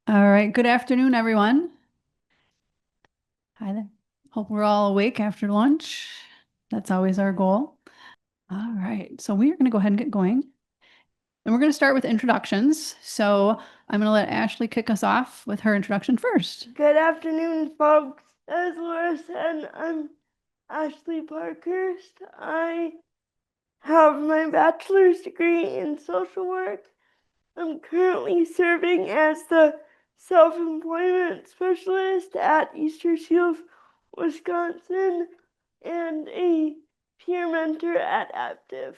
All right. Good afternoon, everyone. Hi there. Hope we're all awake after lunch. That's always our goal. All right. So we are going to go ahead and get going. And we're going to start with introductions. So I'm going to let Ashley kick us off with her introduction first. Good afternoon, folks. As Laura said, I'm Ashley Parkhurst. I have my bachelor's degree in social work. I'm currently serving as the self-employment specialist at Easter Seals, Wisconsin, and a peer mentor at Aptiv.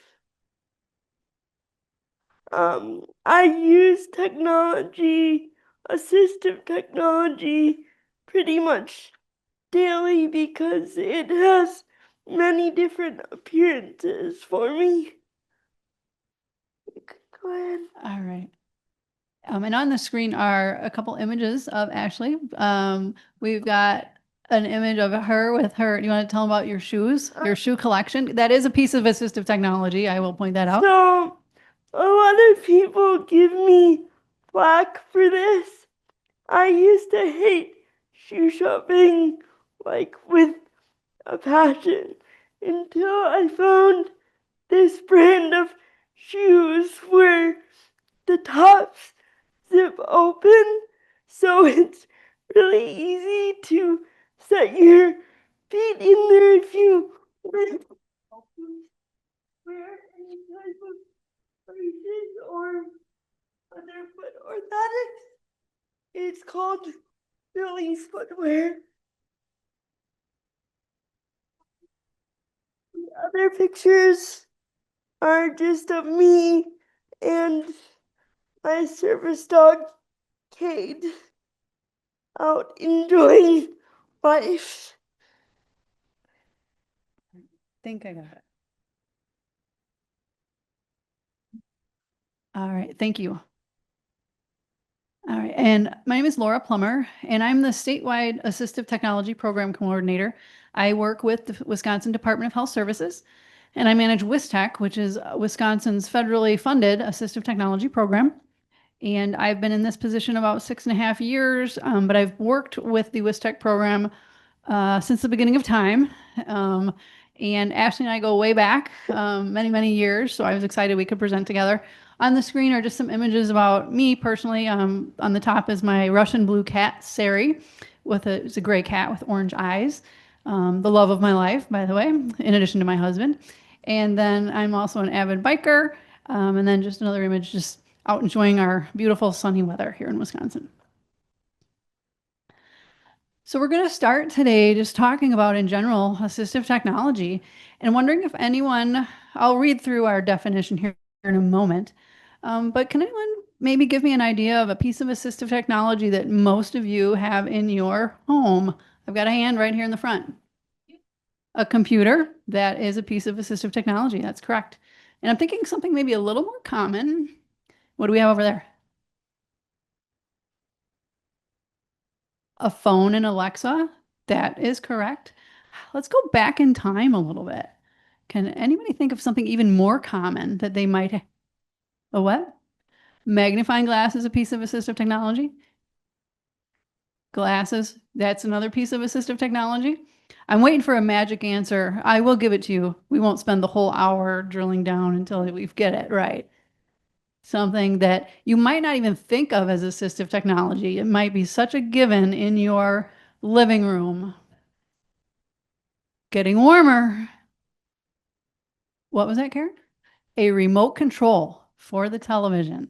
I use technology, assistive technology, pretty much daily because it has many different appearances for me. Go ahead. All right. And on the screen are a couple images of Ashley. We've got an image of her with her. Do you want to tell them about your shoes, your shoe collection? That is a piece of assistive technology. I will point that out. So, a lot of people give me flack for this. I used to hate shoe shopping like with a passion until I found this brand of shoes where the tops zip open, so it's really easy to set your feet in there if you wear any type of braces or other foot orthotics. It's called Billy's footwear. The other pictures are just of me and my service dog, Cade, out enjoying life. Think I got it. All right. Thank you. All right. And my name is Laura Plummer, and I'm the statewide assistive technology program coordinator. I work with the Wisconsin Department of Health Services, and I manage WISTech, which is Wisconsin's federally funded assistive technology program. And I've been in this position about 6.5 years, but I've worked with the WISTech program since the beginning of time. Um, and Ashley and I go way back, many, many years. So I was excited we could present together. On the screen are just some images about me personally. On the top is my Russian blue cat, Sari, it's a gray cat with orange eyes. The love of my life, by the way, in addition to my husband. And then I'm also an avid biker. And then just another image, just out enjoying our beautiful sunny weather here in Wisconsin. So we're going to start today just talking about in general assistive technology and wondering if anyone, I'll read through our definition here in a moment, but can anyone maybe give me an idea of a piece of assistive technology that most of you have in your home? I've got a hand right here in the front. A computer, that is a piece of assistive technology. That's correct. And I'm thinking something maybe a little more common. What do we have over there? A phone and Alexa. That is correct. Let's go back in time a little bit. Can anybody think of something even more common that they might have? A what? Magnifying glass is a piece of assistive technology. Glasses, that's another piece of assistive technology. I'm waiting for a magic answer. I will give it to you. We won't spend the whole hour drilling down until we get it right. Something that you might not even think of as assistive technology. It might be such a given in your living room. Getting warmer. What was that, Karen? A remote control for the television.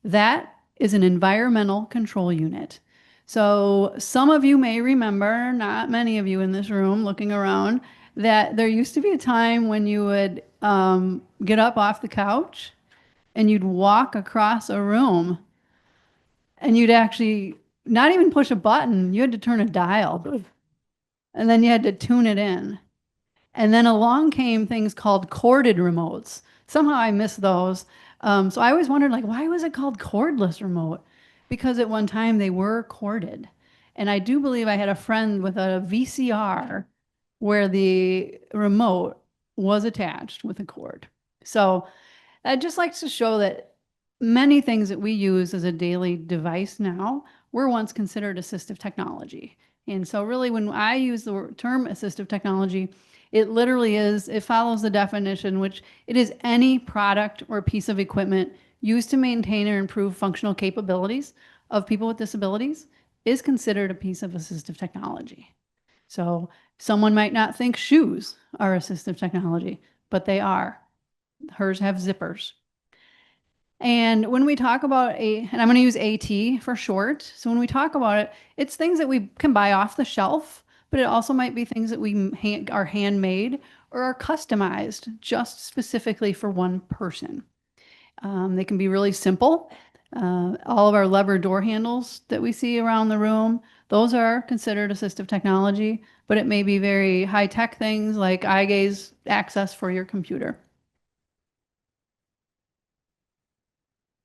That is an environmental control unit. So some of you may remember, not many of you in this room looking around, that there used to be a time when you would get up off the couch and you'd walk across a room and you'd actually not even push a button, you had to turn a dial and then you had to tune it in. And then along came things called corded remotes. Somehow I missed those. So I always wondered, like, why was it called cordless remote? Because at one time they were corded. And I do believe I had a friend with a VCR where the remote was attached with a cord. So I'd just like to show that many things that we use as a daily device now were once considered assistive technology. And so really when I use the term assistive technology, it literally is, it follows the definition, which it is any product or piece of equipment used to maintain or improve functional capabilities of people with disabilities is considered a piece of assistive technology. So someone might not think shoes are assistive technology, but they are. Hers have zippers. And when we talk about and I'm going to use AT for short. So when we talk about it, it's things that we can buy off the shelf, but it also might be things that are handmade or are customized just specifically for one person. They can be really simple. All of our lever door handles that we see around the room, those are considered assistive technology, but it may be very high-tech things like eye gaze access for your computer.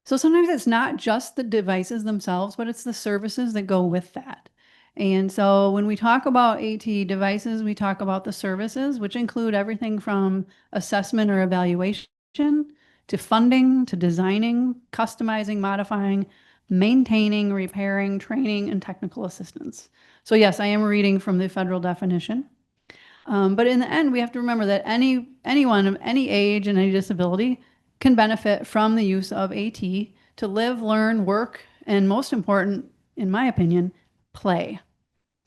So sometimes it's not just the devices themselves, but it's the services that go with that. And so when we talk about AT devices, we talk about the services, which include everything from assessment or evaluation to funding, to designing, customizing, modifying, maintaining, repairing, training, and technical assistance. So yes, I am reading from the federal definition. But in the end, we have to remember that anyone of any age and any disability can benefit from the use of AT to live, learn, work, and most important, in my opinion, play.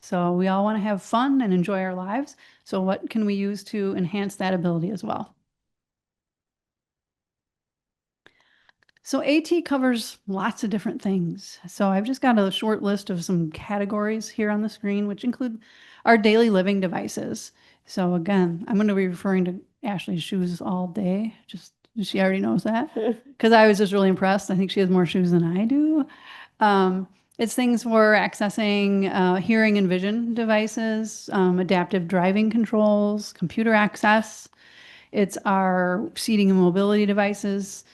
So we all want to have fun and enjoy our lives. So what can we use to enhance that ability as well? So AT covers lots of different things. So I've just got a short list of some categories here on the screen, which include our daily living devices. So again, I'm going to be referring to Ashley's shoes all day. Just she already knows that because I was just really impressed. I think she has more shoes than I do. It's things for accessing hearing and vision devices, adaptive driving controls, computer access. It's our seating and mobility devices,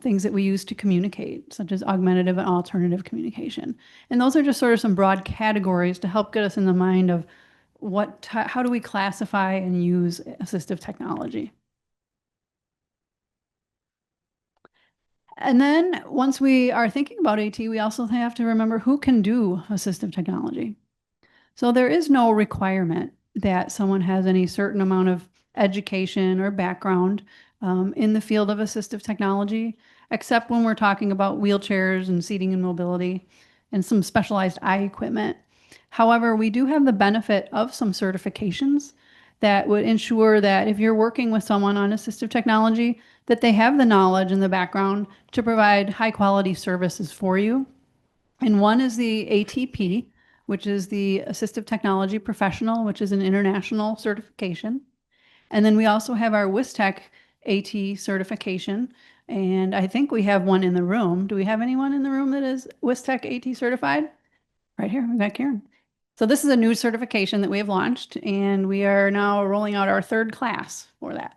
things that we use to communicate, such as augmentative and alternative communication. And those are just sort of some broad categories to help get us in the mind of how do we classify and use assistive technology. And then once we are thinking about AT, we also have to remember who can do assistive technology. So there is no requirement that someone has any certain amount of education or background in the field of assistive technology, except when we're talking about wheelchairs and seating and mobility and some specialized eye equipment. However, we do have the benefit of some certifications that would ensure that if you're working with someone on assistive technology, that they have the knowledge and the background to provide high quality services for you. And one is the ATP, which is the Assistive Technology Professional, which is an international certification. And then we also have our WISTEC AT certification. And I think we have one in the room. Do we have anyone in the room that is WISTEC AT certified? Right here, we've got Karen. So this is a new certification that we have launched, and we are now rolling out our third class for that.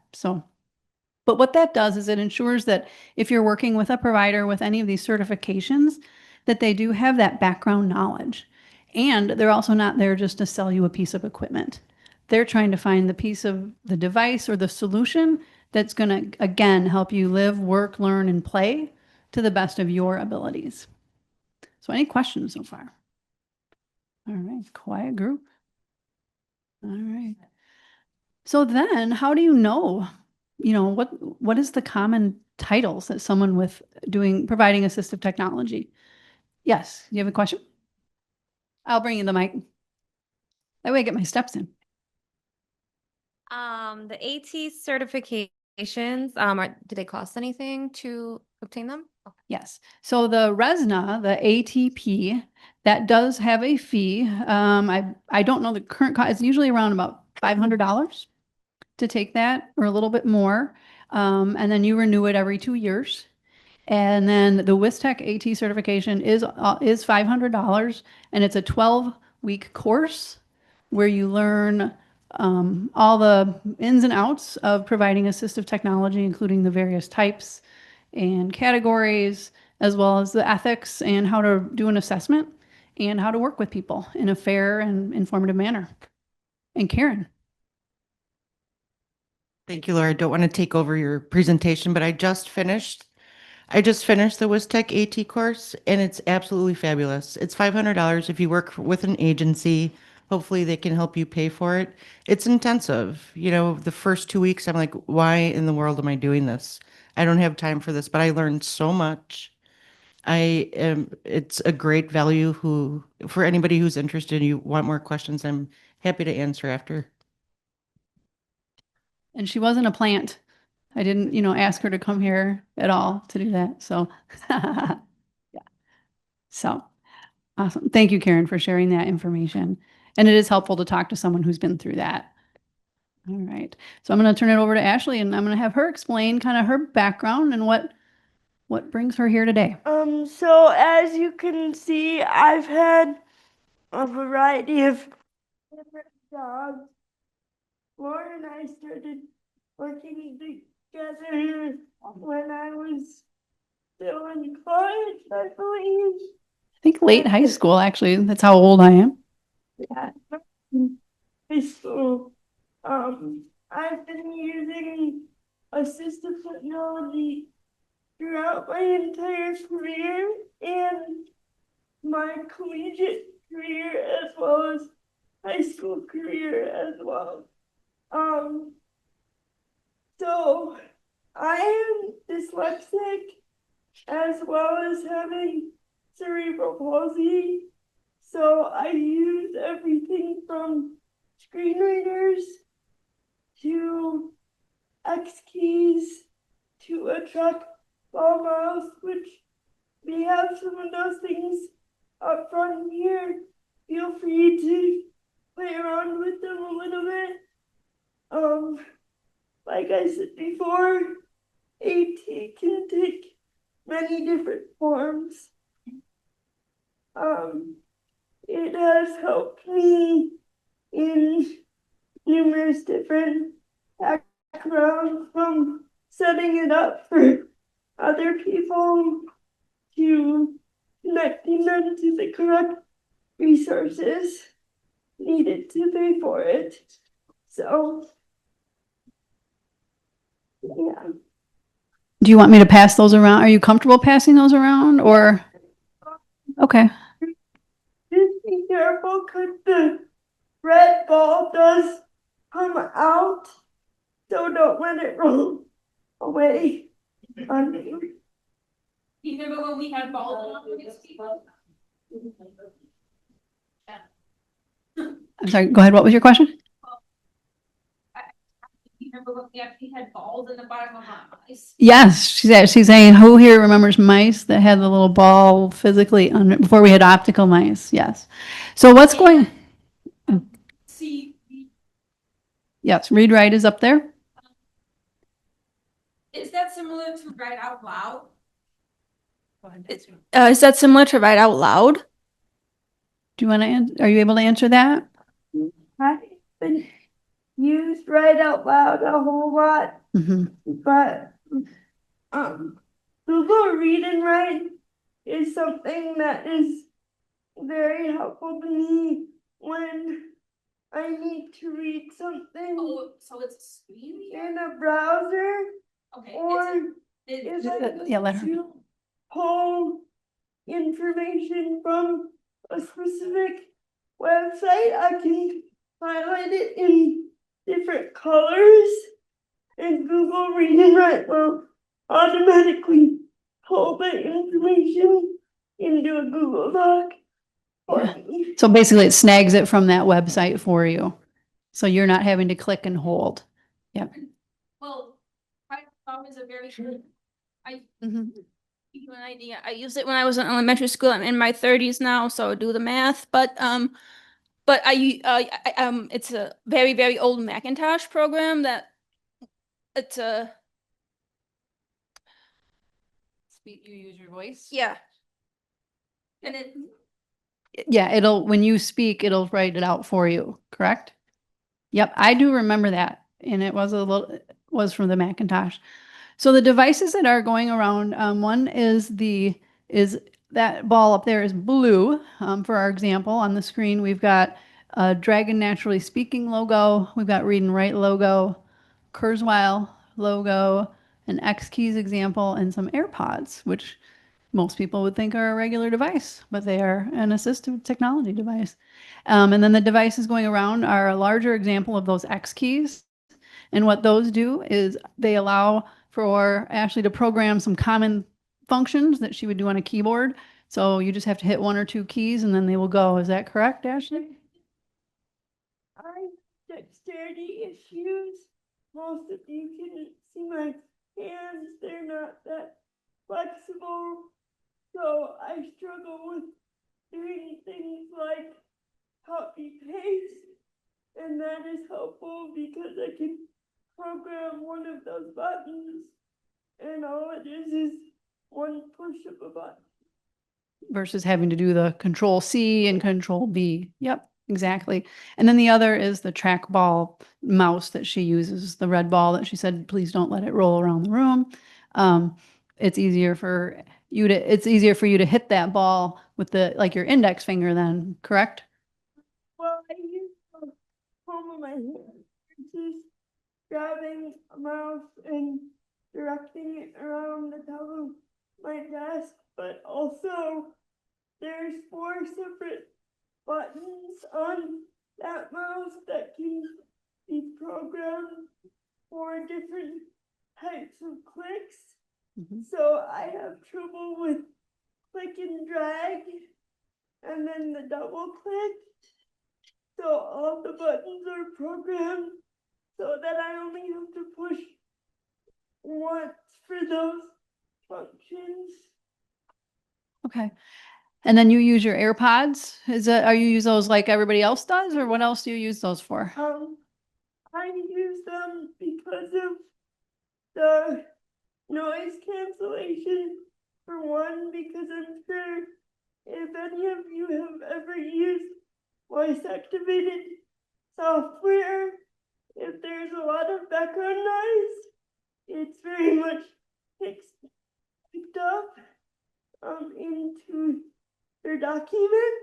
But what that does is it ensures that if you're working with a provider with any of these certifications, that they do have that background knowledge. And they're also not there just to sell you a piece of equipment. They're trying to find the piece of the device or the solution that's going to, again, help you live, work, learn, and play to the best of your abilities. So any questions so far? All right, quiet group. All right. So then how do you know, what is the common titles that someone with providing assistive technology? Yes, you have a question? I'll bring you the mic. That way I get my steps in. The AT certifications, do they cost anything to obtain them? Oh. Yes. So the RESNA, the ATP, that does have a fee. I don't know the current cost. It's usually around about $500 to take that, or a little bit more. And then you renew it every 2 years. And then the WISTEC AT certification is $500, and it's a 12-week course where you learn all the ins and outs of providing assistive technology, including the various types and categories, as well as the ethics and how to do an assessment and how to work with people in a fair and informative manner. And Karen. Thank you, Laura. I don't want to take over your presentation, but I just finished I just finished the WISTEC AT course and it's absolutely fabulous. It's $500 if you work with an agency. Hopefully they can help you pay for it. It's intensive. You know, the first 2 weeks, I'm like, why in the world am I doing this? I don't have time for this, but I learned so much. It's a great value for anybody who's interested, you want more questions, I'm happy to answer after. And she wasn't a plant. I didn't, ask her to come here at all to do that. So, yeah. So awesome. Thank you, Karen, for sharing that information. And it is helpful to talk to someone who's been through that. All right. So I'm going to turn it over to Ashley and I'm going to have her explain kind of her background and what brings her here today. So as you can see, I've had a variety of different jobs. Lauren and I started working together when I was still in college, I believe. I think late high school, actually. That's how old I am. Yeah, high school. I've been using assistive technology throughout my entire career and my collegiate career as well as high school career as well. So I am dyslexic as well as having cerebral palsy. So I use everything from screen readers to X keys to a trackball mouse, which we have some of those things up front here. Feel free to play around with them a little bit. Like I said before, AT can take many different forms. It has helped me in numerous different backgrounds, from setting it up for other people to connecting them to the correct resources needed to pay for it. So, yeah. Do you want me to pass those around? Are you comfortable passing those around or? Okay. Just be careful because the red ball does come out, so don't let it roll away on you. Even when we had balls on against people. I'm sorry. Go ahead. What was your question? Remember when we actually had balls in the bottom of our eyes? Yes, she's saying who here remembers mice that had the little ball physically under before we had optical mice? Yes. So what's going? See, Yes, read write is up there. is that similar to write out loud? Is that similar to write out loud? Do you want to? Are you able to answer that? I've been used right out loud a whole lot, but Google Read and Write is something that is very helpful to me when I need to read something Oh, so it's a screen reader? in a browser, Okay. or It's if I Yeah, let need her. to pull information from a specific website, I can highlight it in different colors, and Google Read and Write will automatically pull the information into a Google Doc for me. So basically, it snags it from that website for you, so you're not having to click and hold. well, write out loud is a very good. Mhm. Give you an idea. I used it when I was in elementary school. I'm in my 30s now, so do the math. But it's a very, very old Macintosh program that it's a You use your voice. yeah. And it, Yeah, when you speak, it'll write it out for you, correct? Yep, I do remember that. And it was from the Macintosh. So the devices that are going around, one is that ball up there is blue. For our example, on the screen, we've got a Dragon Naturally Speaking logo. We've got Read and Write logo, Kurzweil logo, an X Keys example, and some AirPods, which most people would think are a regular device, but they are an assistive technology device. And then the devices going around are a larger example of those X keys. And what those do is they allow for Ashley to program some common functions that she would do on a keyboard. So you just have to hit one or two keys and then they will go. Is that correct, Ashley? I have dexterity issues. Most of you can see my hands, they're not that flexible. So I struggle with doing things like copy paste. And that is helpful because I can program one of those buttons. And all it is one push of a button. Versus having to do the Control C and Control V. Yep, exactly. And then the other is the trackball mouse that she uses, the red ball that she said, please don't let it roll around the room. It's easier for you to hit that ball with like your index finger then, correct? Well, I use the palm of my hand versus grabbing a mouse and directing it around the top of my desk, but also there's 4 separate buttons on that mouse that can be programmed for different types of clicks. Mhm. So I have trouble with click and drag and then the double click. So all the buttons are programmed so that I only have to push once for those functions. Okay. And then you use your AirPods? Are you use those like everybody else does, or what else do you use those for? I use them because of the noise cancellation, for one, because I'm sure if any of you have ever used voice activated software, if there's a lot of background noise, it's very much picked up into their document.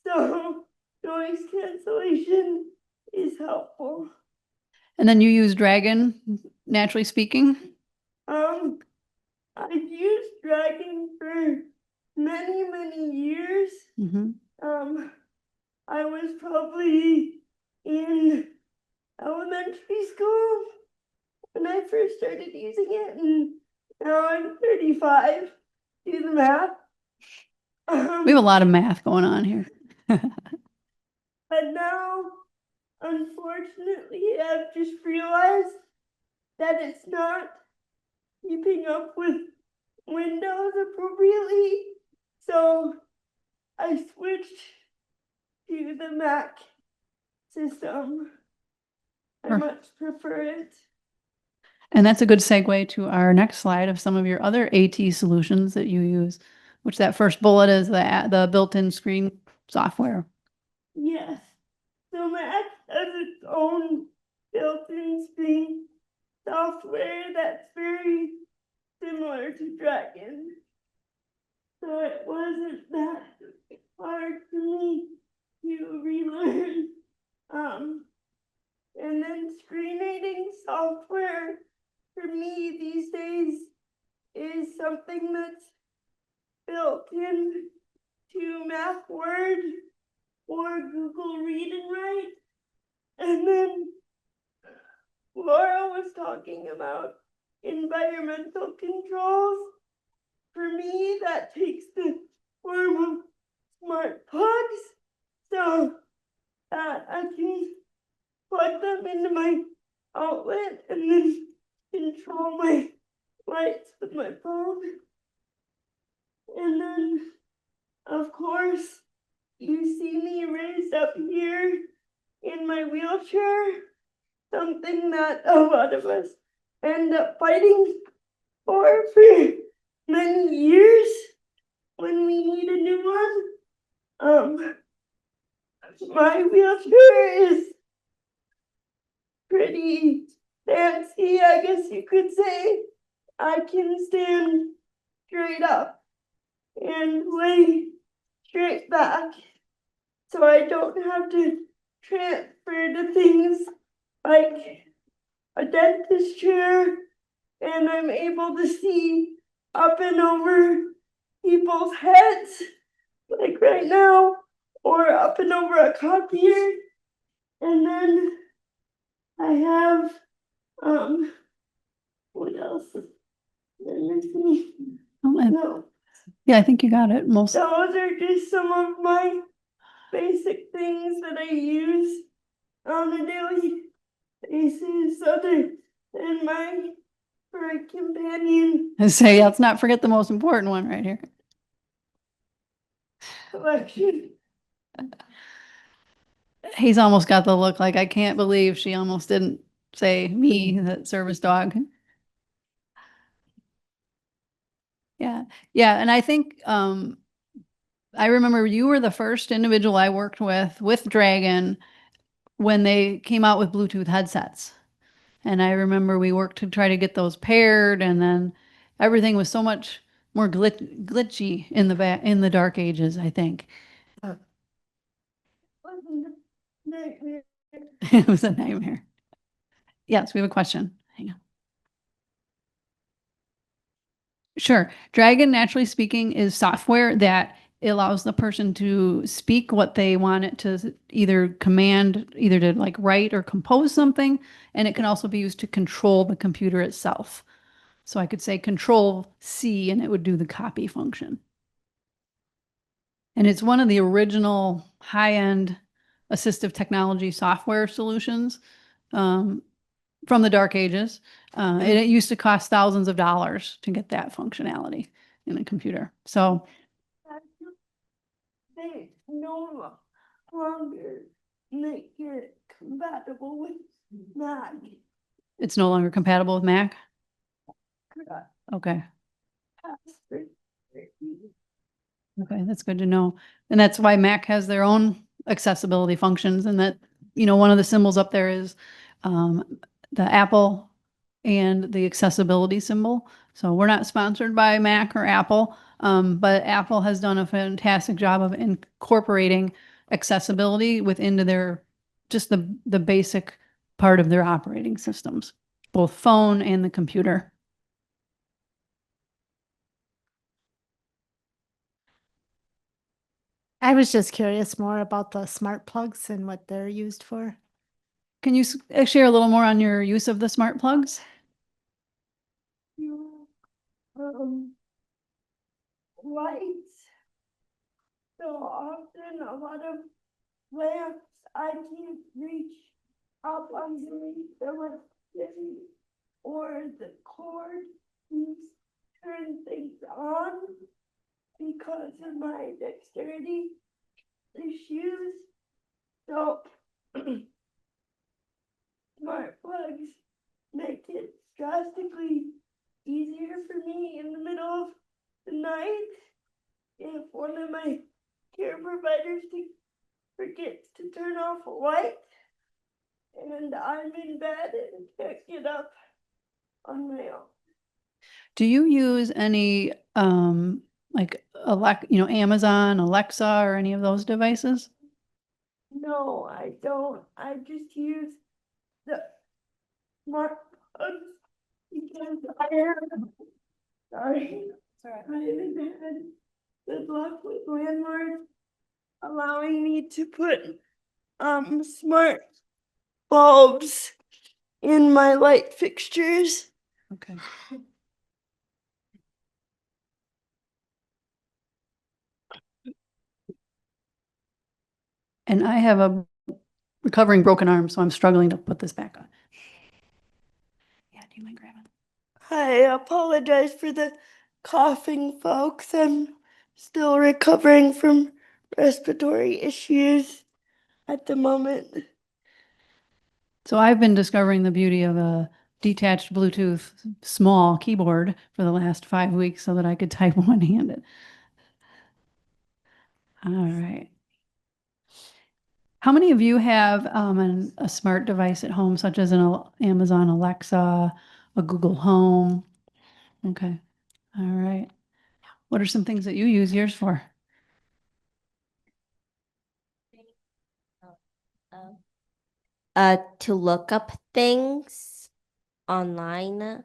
So noise cancellation is helpful. And then you use Dragon, naturally speaking? I've used Dragon for many years. Mm-hmm. I was probably in elementary school when I first started using it, and now I'm 35. Do the math. We have a lot of math going on here. But now, unfortunately, I've just realized that it's not keeping up with Windows appropriately. So I switched to the Mac system. I Perfect. much prefer it. And that's a good segue to our next slide of some of your other AT solutions that you use, which that first bullet is the built-in screen software. Yes. So Mac has its own built-in screen software that's very similar to Dragon. So it wasn't that hard for me to relearn. And then screen reading software for me these days is something that's built in to Math Word or Google Read and Write. And then Laura was talking about environmental controls. For me, that takes the form of smart plugs, so that I can plug them into my outlet and then control my lights with my phone. And then, of course, you see me raised up here in my wheelchair, something that a lot of us end up fighting for many years when we need a new one. My wheelchair is pretty fancy, I guess you could say. I can stand straight up and lay straight back, so I don't have to transfer to things like a dentist chair and I'm able to see up and over people's heads, like right now, or up and over a copier. And then I have, what else? Let me see. Oh, and- No, Yeah, I think you got it. Most, those are just some of my basic things that I use on a daily basis, other than my for a companion say, let's not forget the most important one right here. collection. He's almost got the look like, I can't believe she almost didn't say me, that service dog. Yeah, yeah, and I think I remember you were the first individual I worked with Dragon when they came out with Bluetooth headsets. And I remember we worked to try to get those paired, and then everything was so much more glitchy in the dark ages, I think. Nightmare. It was a nightmare. Yes, we have a question. Hang on. Sure. Dragon, naturally speaking, is software that allows the person to speak what they want it to either command, either to like write or compose something. And it can also be used to control the computer itself. So I could say Control C and it would do the copy function. And it's one of the original high-end assistive technology software solutions from the dark ages. And it used to cost thousands of dollars to get that functionality in a computer. So They no longer make it compatible with Mac. it's no longer compatible with Mac. Okay. Okay, that's good to know. And that's why Mac has their own accessibility functions, and that, one of the symbols up there is the Apple and the accessibility symbol. So we're not sponsored by Mac or Apple, but Apple has done a fantastic job of incorporating accessibility within their, just the basic part of their operating systems, both phone and the computer. I was just curious more about the smart plugs and what they're used for. Can you share a little more on your use of the smart plugs? Um, lights. So often a lot of lamps I can't reach up underneath the electricity or the cord to turn things on because of my dexterity issues. So smart plugs make it drastically easier for me in the middle of the night if one of my care providers forgets to turn off a light and I'm in bed and can't get up on my own. Do you use any like Amazon, Alexa, or any of those devices? No, I don't. I just use the smart plugs because I have, sorry, I haven't had good luck with landlords allowing me to put smart bulbs in my light fixtures. Okay. And I have a recovering broken arm, so I'm struggling to put this back on. Yeah, do you mind grabbing? I apologize for the coughing, folks. I'm still recovering from respiratory issues at the moment. So I've been discovering the beauty of a detached Bluetooth small keyboard for the last 5 weeks so that I could type one-handed. All right. How many of you have a smart device at home, such as an Amazon Alexa, a Google Home? Okay. All right. What are some things that you use yours for? To look up things online.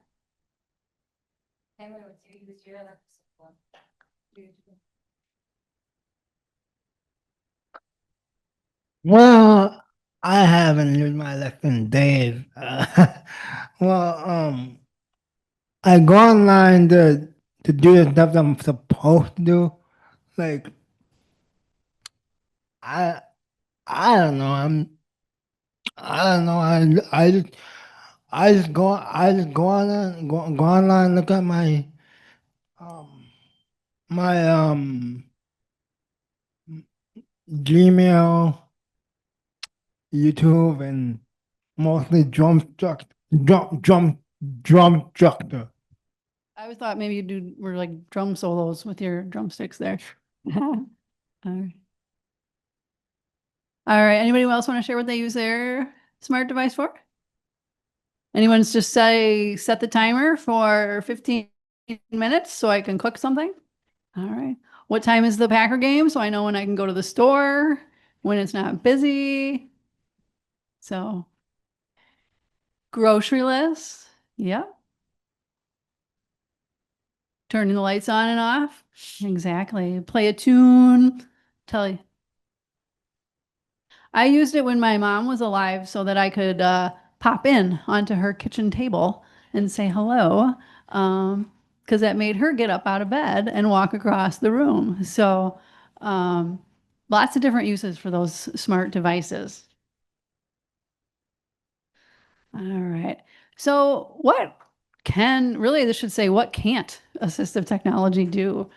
Well, I haven't used my Alexa in days. Well, I go online to do the stuff I'm supposed to do. Like, I I don't know. I don't know. I just go online, go online, look at um my Gmail, YouTube, and mostly drum structure. I always thought maybe were like drum solos with your drumsticks there. All right. All right. Anybody else want to share what they use their smart device for? Anyone's just set the timer for 15 minutes so I can cook something? All right. What time is the Packer game? So I know when I can go to the store, when it's not busy. So grocery list. Yep. Turning the lights on and off. Exactly. Play a tune. Tell you. I used it when my mom was alive so that I could pop in onto her kitchen table and say hello, because that made her get up out of bed and walk across the room. So lots of different uses for those smart devices. All right. So what this should say, what can't assistive technology do?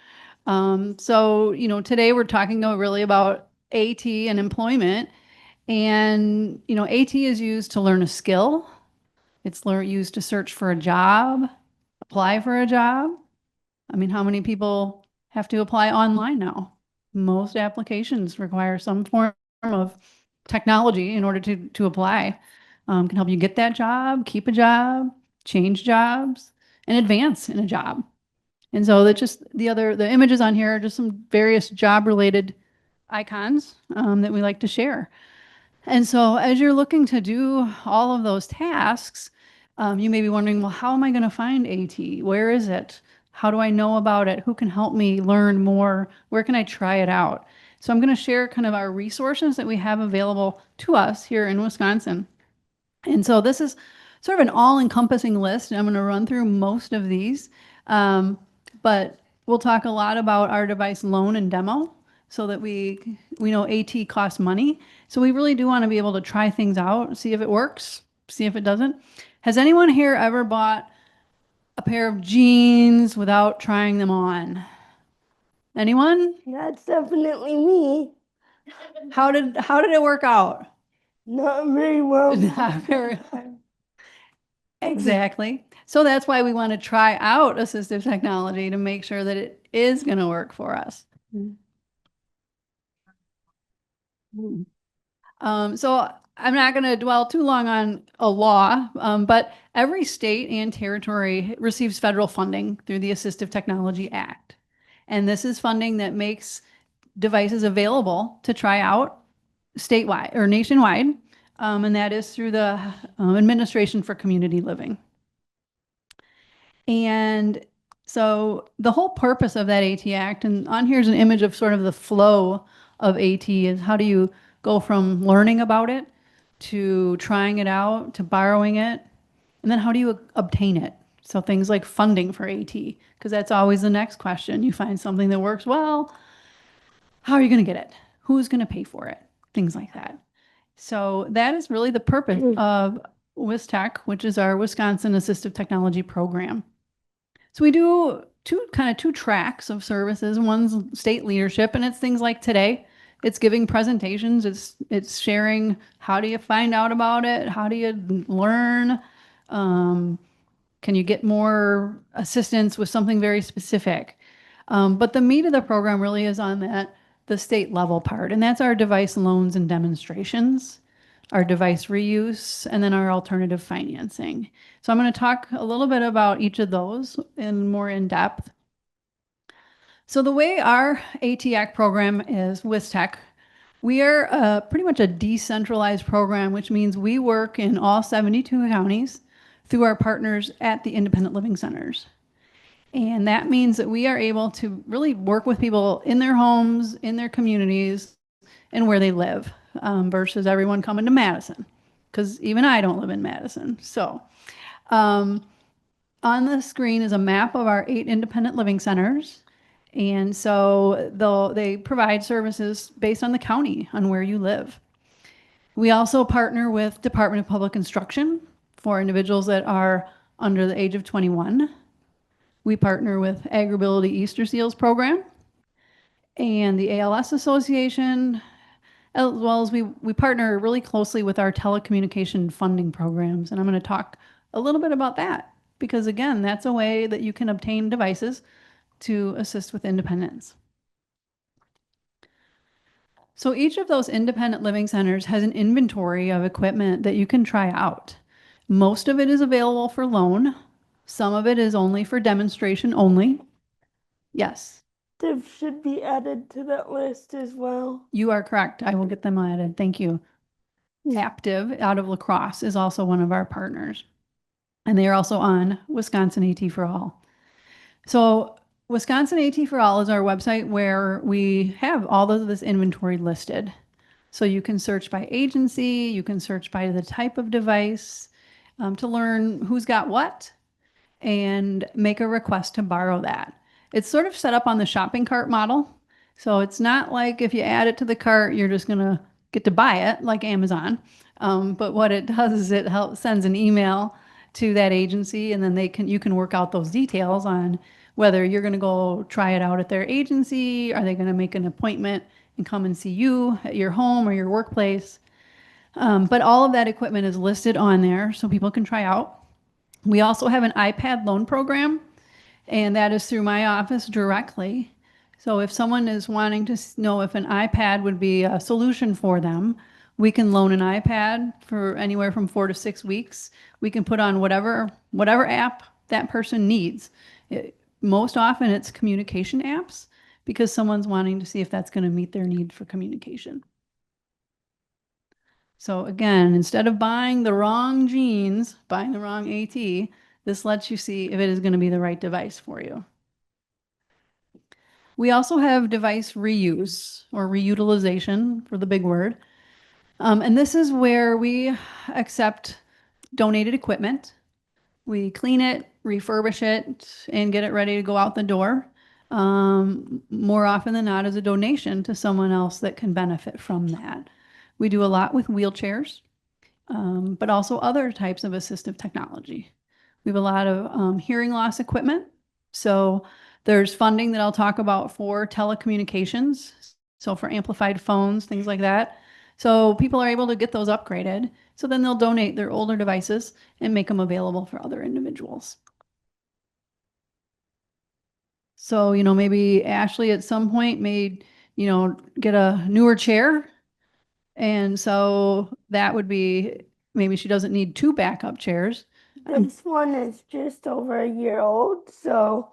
So, today we're talking really about AT and employment. And, AT is used to learn a skill. It's used to search for a job, apply for a job. I mean, how many people have to apply online now? Most applications require some form of technology in order to apply. Can help you get that job, keep a job, change jobs, and advance in a job. And so that's just the images on here are just some various job related icons that we like to share. And so as you're looking to do all of those tasks, you may be wondering, well, how am I going to find AT? Where is it? How do I know about it? Who can help me learn more? Where can I try it out? So I'm going to share kind of our resources that we have available to us here in Wisconsin. And so this is sort of an all-encompassing list. I'm going to run through most of these, but we'll talk a lot about our device loan and demo so that we know AT costs money. So we really do want to be able to try things out, see if it works, see if it doesn't. Has anyone here ever bought a pair of jeans without trying them on? Anyone? That's definitely me. How did it work out? Not very well. Not very. Exactly. So that's why we want to try out assistive technology to make sure that it is going to work for us. So I'm not going to dwell too long on a law, but every state and territory receives federal funding through the Assistive Technology Act. And this is funding that makes devices available to try out statewide or nationwide, and that is through the Administration for Community Living. And so the whole purpose of that AT Act, and on here's an image of sort of the flow of AT, is how do you go from learning about it to trying it out to borrowing it, and then how do you obtain it? So things like funding for AT, because that's always the next question. You find something that works well, how are you going to get it? Who's going to pay for it? Things like that. So that is really the purpose of WisTech, which is our Wisconsin Assistive Technology Program. So we do two tracks of services. One's state leadership, and it's things like today. It's giving presentations. It's sharing how do you find out about it? How do you learn? Can you get more assistance with something very specific? But the meat of the program really is on the state level part, and that's our device loans and demonstrations, our device reuse, and then our alternative financing. So I'm going to talk a little bit about each of those more in depth. So the way our AT-ACT program is WisTech, we are pretty much a decentralized program, which means we work in all 72 counties through our partners at the independent living centers. And that means that we are able to really work with people in their homes, in their communities, and where they live, versus everyone coming to Madison, because even I don't live in Madison. So on the screen is a map of our 8 independent living centers. And so they provide services based on the county, on where you live. We also partner with Department of Public Instruction for individuals that are under the age of 21. We partner with AgriBility Easter Seals program and the ALS Association, as well as we partner really closely with our telecommunication funding programs. And I'm going to talk a little bit about that because, again, that's a way that you can obtain devices to assist with independence. So each of those independent living centers has an inventory of equipment that you can try out. Most of it is available for loan. Some of it is only for demonstration only. Yes, They should be added to that list as well. you are correct. I will get them added. Thank you. Aptive out of La Crosse is also one of our partners. And they are also on Wisconsin AT for All. So Wisconsin AT for All is our website where we have all of this inventory listed. So you can search by agency, you can search by the type of device to learn who's got what and make a request to borrow that. It's sort of set up on the shopping cart model. So it's not like if you add it to the cart, you're just going to get to buy it like Amazon. But what it does is it sends an email to that agency, and then you can work out those details on whether you're going to go try it out at their agency. Are they going to make an appointment and come and see you at your home or your workplace? But all of that equipment is listed on there so people can try out. We also have an iPad loan program, and that is through my office directly. So if someone is wanting to know if an iPad would be a solution for them, we can loan an iPad for anywhere from 4 to 6 weeks. We can put on whatever app that person needs. Most often it's communication apps because someone's wanting to see if that's going to meet their need for communication. So again, instead of buying the wrong jeans, buying the wrong AT, this lets you see if it is going to be the right device for you. We also have device reuse or reutilization for the big word. And this is where we accept donated equipment. We clean it, refurbish it, and get it ready to go out the door. More often than not as a donation to someone else that can benefit from that. We do a lot with wheelchairs, but also other types of assistive technology. We have a lot of hearing loss equipment. So there's funding that I'll talk about for telecommunications. So for amplified phones, things like that. So people are able to get those upgraded. So then they'll donate their older devices and make them available for other individuals. So, maybe Ashley at some point may, get a newer chair. And so that would be, maybe she doesn't need 2 backup chairs. This one is just over a year old, so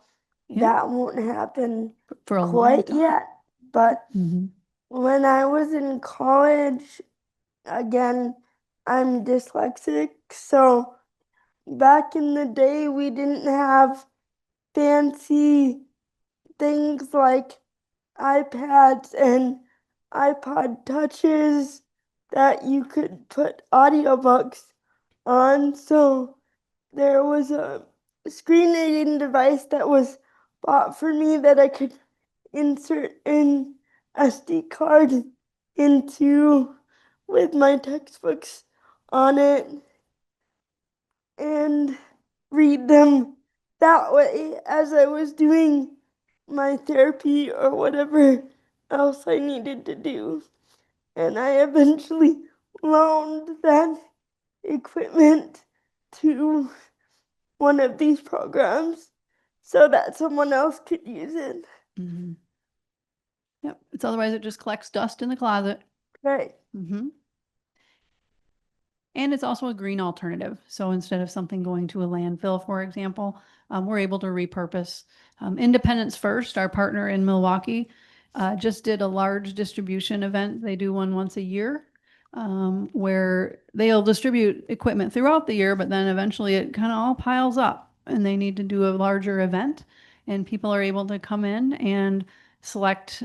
Yeah. that won't happen For a long quite time. yet. But Mhm. when I was in college, again, I'm dyslexic, so back in the day, we didn't have fancy things like iPads and iPod touches that you could put audiobooks on. So there was a screen reading device that was bought for me that I could insert an SD card into with my textbooks on it and read them that way as I was doing my therapy or whatever else I needed to do. And I eventually loaned that equipment to one of these programs so that someone else could use it. Mhm. Yep. It's otherwise it just collects dust in the closet. Right. Mm-hmm. And it's also a green alternative. So instead of something going to a landfill, for example, we're able to repurpose. Independence First, our partner in Milwaukee, just did a large distribution event. They do one once a year where they'll distribute equipment throughout the year, but then eventually it kind of all piles up and they need to do a larger event. and people are able to come in and select,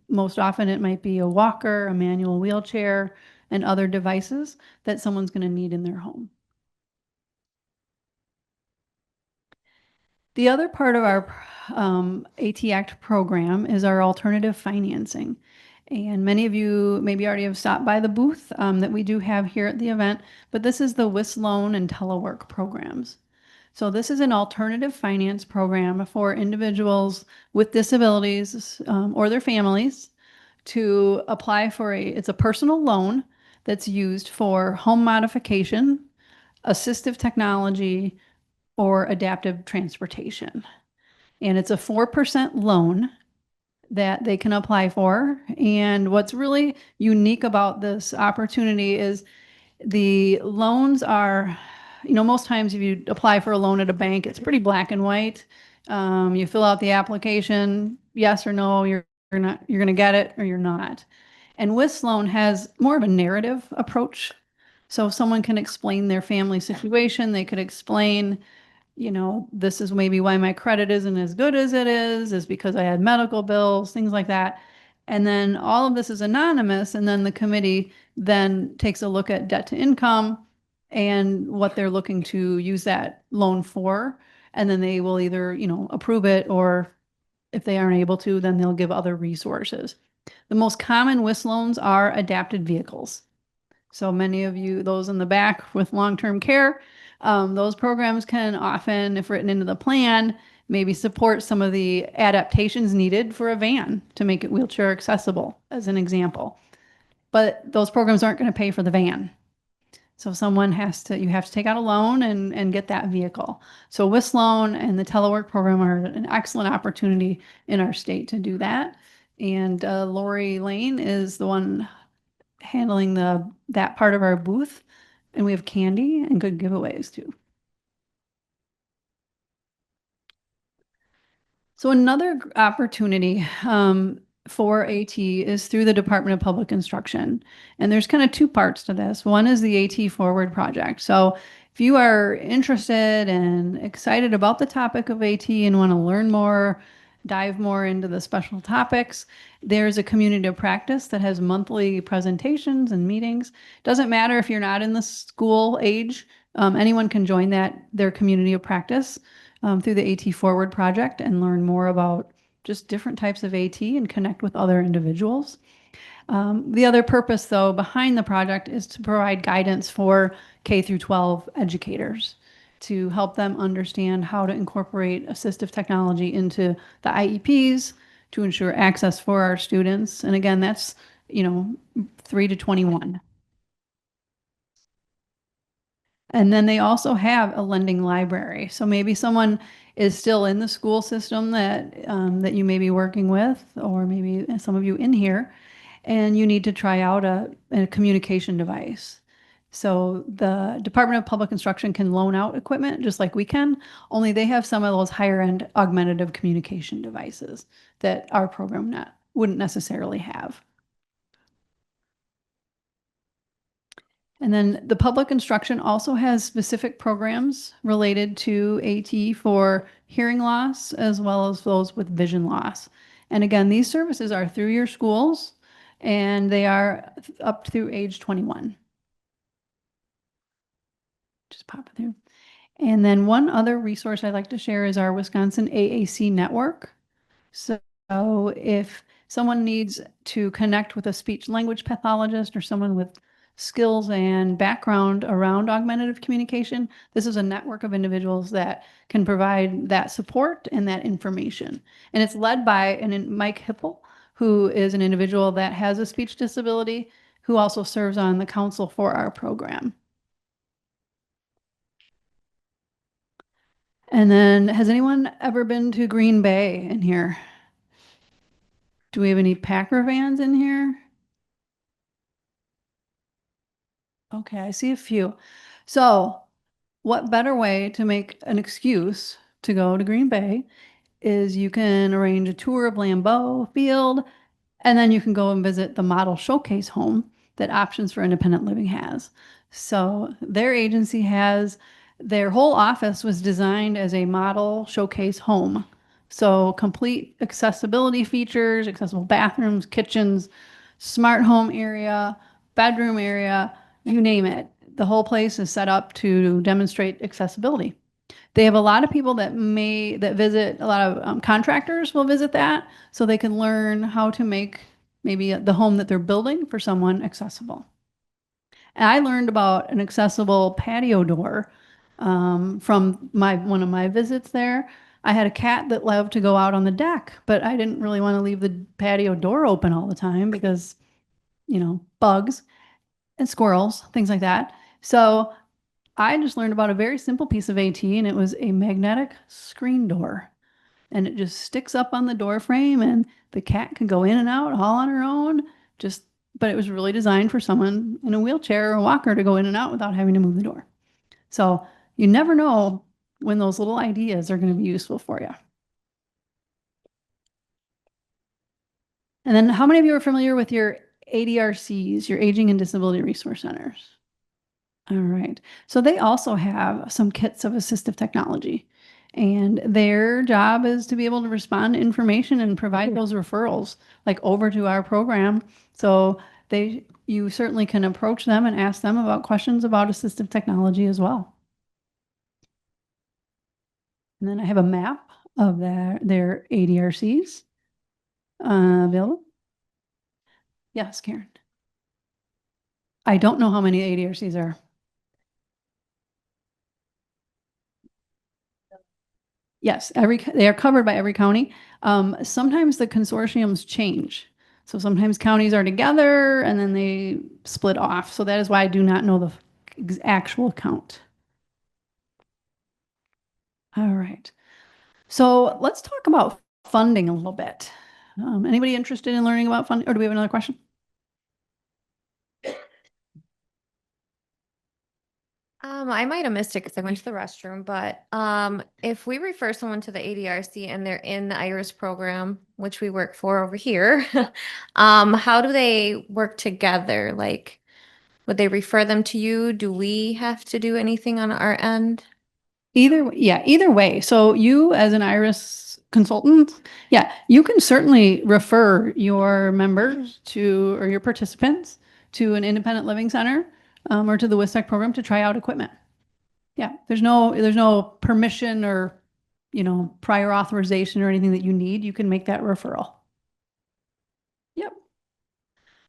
most often it might be a walker, a manual wheelchair, and other devices that someone's going to need in their home. The other part of our AT Act program is our alternative financing. And many of you maybe already have stopped by the booth that we do have here at the event, but this is the WIS loan and telework programs. So this is an alternative finance program for individuals with disabilities or their families to apply for it's a personal loan that's used for home modification, assistive technology, or adaptive transportation. And it's a 4% loan that they can apply for. And what's really unique about this opportunity is the loans are, most times if you apply for a loan at a bank, it's pretty black and white. You fill out the application, yes or no, you're not, you're going to get it or you're not. And WIS loan has more of a narrative approach. So if someone can explain their family situation, they could explain, this is maybe why my credit isn't as good as it is because I had medical bills, things like that. And then all of this is anonymous. And then the committee then takes a look at debt to income and what they're looking to use that loan for. And then they will either, approve it, or if they aren't able to, then they'll give other resources. The most common WIS loans are adapted vehicles. So many of you, those in the back with long-term care, those programs can often, if written into the plan, maybe support some of the adaptations needed for a van to make it wheelchair accessible, as an example. But those programs aren't going to pay for the van. So you have to take out a loan and get that vehicle. So WIS loan and the telework program are an excellent opportunity in our state to do that. And Lori Lane is the one handling that part of our booth, and we have candy and good giveaways too. So another opportunity for AT is through the Department of Public Instruction. And there's kind of two parts to this. One is the AT Forward project. So if you are interested and excited about the topic of AT and want to learn more, dive more into the special topics, there's a community of practice that has monthly presentations and meetings. Doesn't matter if you're not in the school age, anyone can join their community of practice through the AT Forward project and learn more about just different types of AT and connect with other individuals. The other purpose, though, behind the project is to provide guidance for K through 12 educators to help them understand how to incorporate assistive technology into the IEPs to ensure access for our students. And again, that's, 3 to 21. And then they also have a lending library. So maybe someone is still in the school system that you may be working with, or maybe some of you in here, and you need to try out a communication device. So the Department of Public Instruction can loan out equipment just like we can, only they have some of those higher end augmentative communication devices that our program wouldn't necessarily have. And then the public instruction also has specific programs related to AT for hearing loss as well as those with vision loss. And again, these services are through your schools and they are up through age 21. Just pop it through. And then one other resource I'd like to share is our Wisconsin AAC network. So if someone needs to connect with a speech language pathologist or someone with skills and background around augmentative communication, this is a network of individuals that can provide that support and that information. And it's led by Mike Hipple, who is an individual that has a speech disability, who also serves on the council for our program. And then, has anyone ever been to Green Bay in here? Do we have any Packer fans in here? Okay, I see a few. So what better way to make an excuse to go to Green Bay is you can arrange a tour of Lambeau Field, and then you can go and visit the model showcase home that Options for Independent Living has. So their agency has, their whole office was designed as a model showcase home So complete accessibility features, accessible bathrooms, kitchens, smart home area, bedroom area, you name it. The whole place is set up to demonstrate accessibility. They have a lot of people that visit, a lot of contractors will visit that so they can learn how to make maybe the home that they're building for someone accessible. And I learned about an accessible patio door from one of my visits there. I had a cat that loved to go out on the deck, but I didn't really want to leave the patio door open all the time because, bugs and squirrels, things like that. So I just learned about a very simple piece of AT, and it was a magnetic screen door. And it just sticks up on the door frame, and the cat can go in and out all on her own. But it was really designed for someone in a wheelchair or a walker to go in and out without having to move the door. So you never know when those little ideas are going to be useful for you. And then how many of you are familiar with your ADRCs, your Aging and Disability Resource Centers? All right. So they also have some kits of assistive technology. And their job is to be able to respond to information and provide those referrals like over to our program. So you certainly can approach them and ask them about questions about assistive technology as well. And then I have a map of their ADRCs available. Yes, Karen. I don't know how many ADRCs are. Yes, they are covered by every county. Sometimes the consortiums change. So sometimes counties are together and then they split off. So that is why I do not know the actual count. All right. So let's talk about funding a little bit. Anybody interested in learning about funding, or do we have another question? I might have missed it because I went to the restroom, but if we refer someone to the ADRC and they're in the IRIS program, which we work for over here, how do they work together? Like, would they refer them to you? Do we have to do anything on our end? Either way. So you as an IRIS consultant, you can certainly refer your members or your participants to an independent living center or to the WISTEC program to try out equipment. Yeah, there's no permission or, prior authorization or anything that you need. You can make that referral. Yep.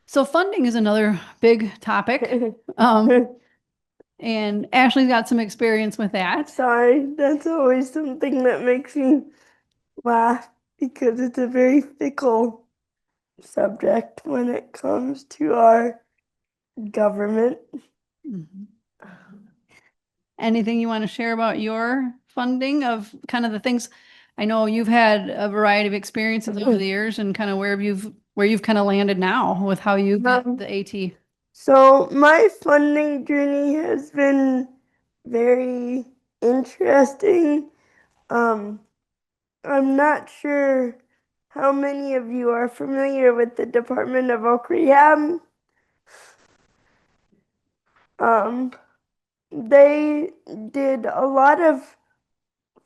So funding is another big topic. And Ashley's got some experience with that. Sorry, that's always something that makes me laugh because it's a very fickle subject when it comes to our government. Mhm. Anything you want to share about your funding of kind of the things? I know you've had a variety of experiences over the years and kind of where you've kind of landed now with how you got the AT. So my funding journey has been very interesting. I'm not sure how many of you are familiar with the Department of Oak Rehab. They did a lot of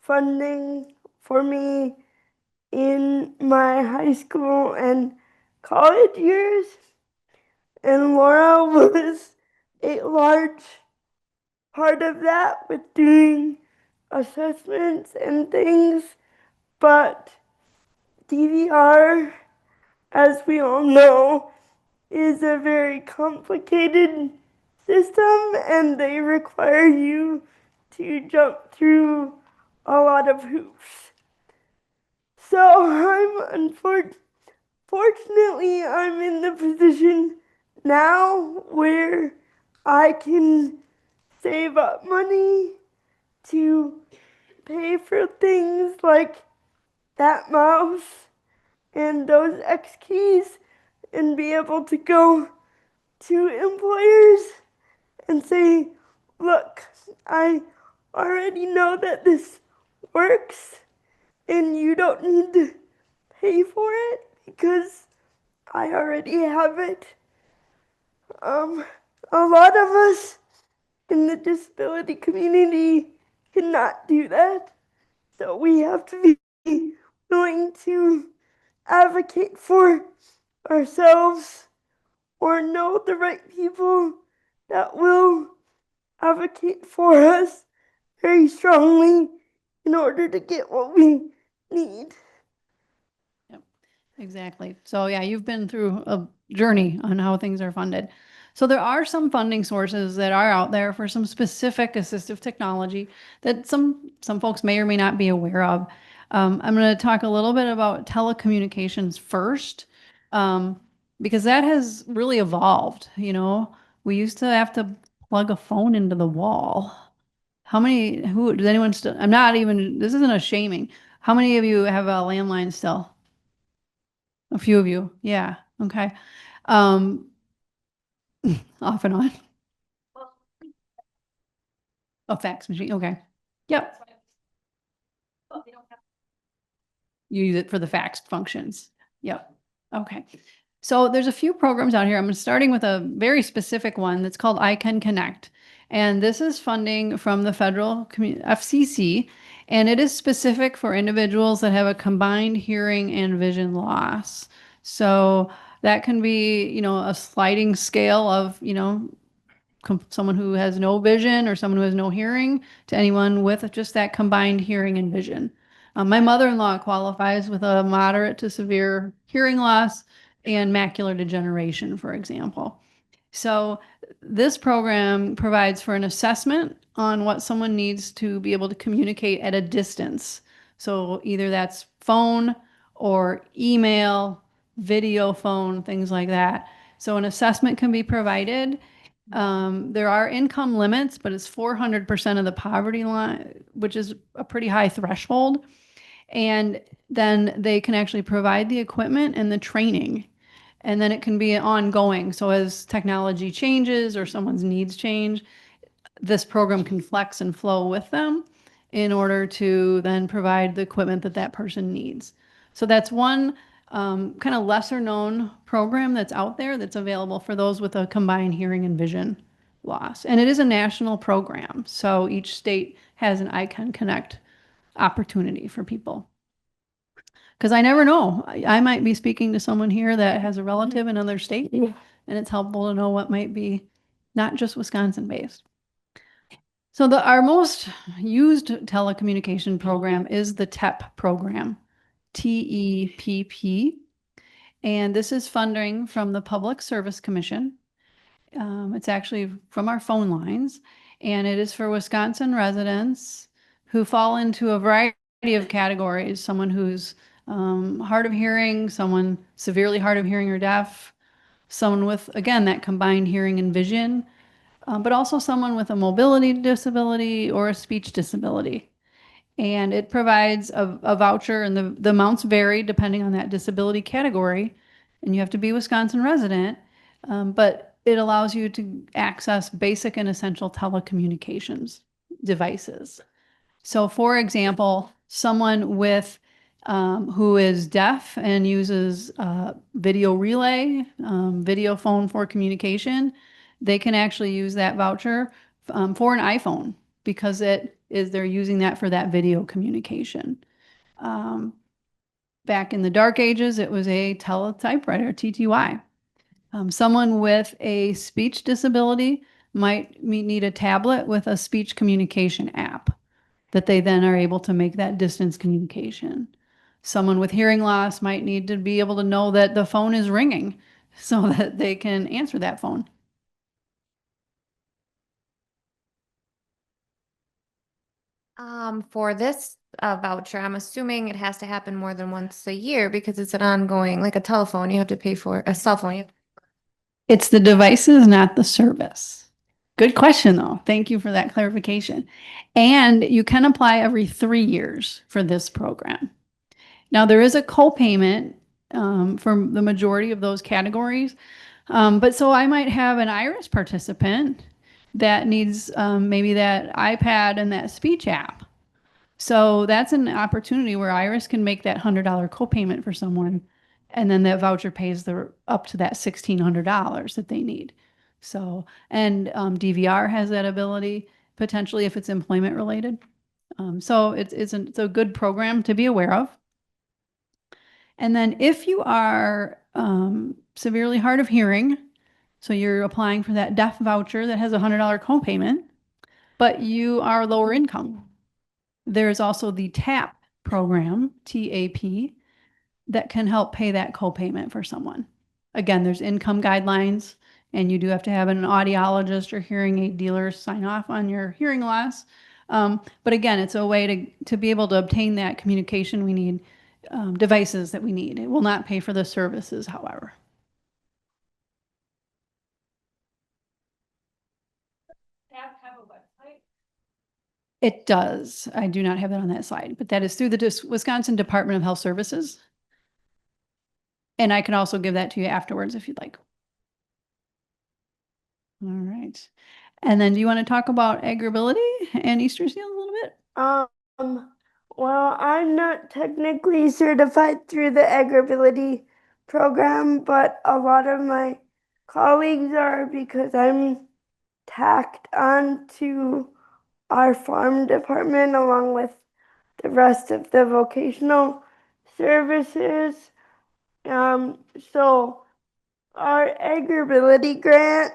funding for me in my high school and college years, and Laura was a large part of that with doing assessments and things. But DVR, as we all know, is a very complicated system, and they require you to jump through a lot of hoops. So fortunately, I'm in the position now where I can save up money to pay for things like that mouse and those X keys and be able to go to employers and say, look, I already know that this works and you don't need to pay for it because I already have it. A lot of us in the disability community cannot do that. So we have to be willing to advocate for ourselves or know the right people that will advocate for us very strongly in order to get what we need. Exactly. So yeah, you've been through a journey on how things are funded. So there are some funding sources that are out there for some specific assistive technology that some folks may or may not be aware of. I'm going to talk a little bit about telecommunications first, because that has really evolved. You know, we used to have to plug a phone into the wall. Does anyone still, I'm not even, this isn't a shaming. How many of you have a landline still? A few of you, yeah, okay. Um, off and on. A fax machine, okay. Yep, you use it for the fax functions. Yep, okay. So there's a few programs out here. I'm starting with a very specific one that's called I Can Connect. And this is funding from the federal FCC, and it is specific for individuals that have a combined hearing and vision loss. So that can be, you know, a sliding scale of, you know, someone who has no vision or someone who has no hearing to anyone with just that combined hearing and vision. My mother-in-law qualifies with a moderate to severe hearing loss and macular degeneration, for example. So this program provides for an assessment on what someone needs to be able to communicate at a distance. So either that's phone or email, video phone, things like that. So an assessment can be provided. There are income limits, but it's 400% of the poverty line, which is a pretty high threshold. And then they can actually provide the equipment and the training. And then it can be ongoing. So as technology changes or someone's needs change, this program can flex and flow with them in order to then provide the equipment that that person needs. So that's one kind of lesser known program that's out there that's available for those with a combined hearing and vision loss. And it is a national program. So each state has an I Can Connect opportunity for people. Because I never know. I might be speaking to someone here that has a relative in another state, and it's helpful to know what might be not just Wisconsin based. So our most used telecommunication program is the TEP program, TEPP. And this is funding from the Public Service Commission. It's actually from our phone lines, and it is for Wisconsin residents who fall into a variety of categories. Someone who's hard of hearing, someone severely hard of hearing or deaf, someone with, again, that combined hearing and vision, but also someone with a mobility disability or a speech disability. And it provides a voucher, and the amounts vary depending on that disability category. And you have to be a Wisconsin resident, but it allows you to access basic and essential telecommunications devices. So for example, someone with who is deaf and uses video relay, video phone for communication, they can actually use that voucher for an iPhone because they're using that for that video communication. Back in the dark ages, it was a teletypewriter, TTY. Someone with a speech disability might need a tablet with a speech communication app that they then are able to make that distance communication. Someone with hearing loss might need to be able to know that the phone is ringing so that they can answer that phone. For this voucher, I'm assuming it has to happen more than once a year because it's an ongoing, like a telephone, you have to pay for a cell phone. It's the devices, not the service. Good question, though. Thank you for that clarification. And you can apply every 3 years for this program. Now, there is a copayment for the majority of those categories. But so I might have an IRIS participant that needs maybe that iPad and that speech app. So that's an opportunity where IRIS can make that $100 copayment for someone, and then that voucher pays up to that $1,600 that they need. So, and DVR has that ability potentially if it's employment related. So it's a good program to be aware of. And then if you are severely hard of hearing, so you're applying for that deaf voucher that has a $100 copayment, but you are lower income, there's also the TAP program, TAP, that can help pay that copayment for someone. Again, there's income guidelines, and you do have to have an audiologist or hearing aid dealer sign off on your hearing loss. But again, it's a way to be able to obtain that communication. We need devices that we need. It will not pay for the services, however. Have a website? It does. I do not have it on that slide, but that is through the Wisconsin Department of Health Services. And I can also give that to you afterwards if you'd like. All right. And then do you want to talk about agribility and Easter seals a little bit? Well, I'm not technically certified through the agribility program, but a lot of my colleagues are because I'm tacked on to our farm department along with the rest of the vocational services. So our agribility grant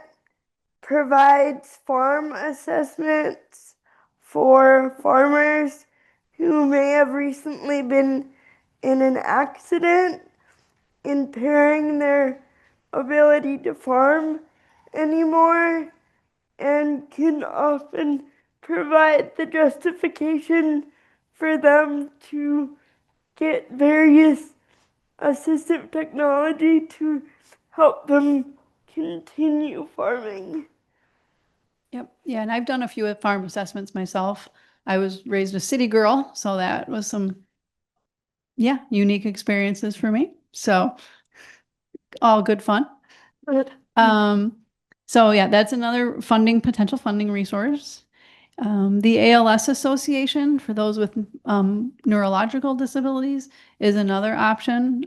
provides farm assessments for farmers who may have recently been in an accident, impairing their ability to farm anymore, and can often provide the justification for them to get various assistive technology to help them continue farming. Yep. Yeah. And I've done a few farm assessments myself. I was raised a city girl, so that was some, unique experiences for me. So all good fun. But So yeah, that's another potential funding resource. The ALS Association for those with neurological disabilities is another option,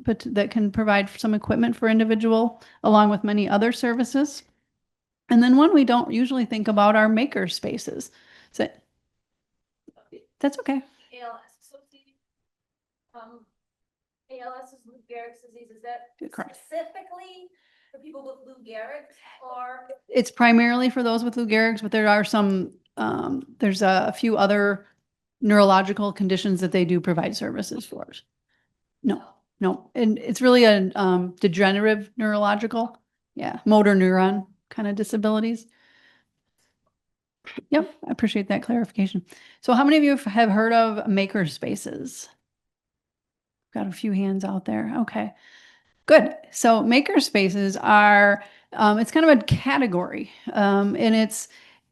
but that can provide some equipment for individual along with many other services. And then one we don't usually think about are maker spaces. So that's okay. ALS associated. ALS is Lou Gehrig's disease. Is that Correct. specifically for people with Lou Gehrig's, or? It's primarily for those with Lou Gehrig's, but there are some, there's a few other neurological conditions that they do provide services for. No, and it's really a degenerative neurological, motor neuron kind of disabilities. Yep, I appreciate that clarification. So how many of you have heard of maker spaces? Got a few hands out there. Okay, good. So maker spaces are, it's kind of a category, and it's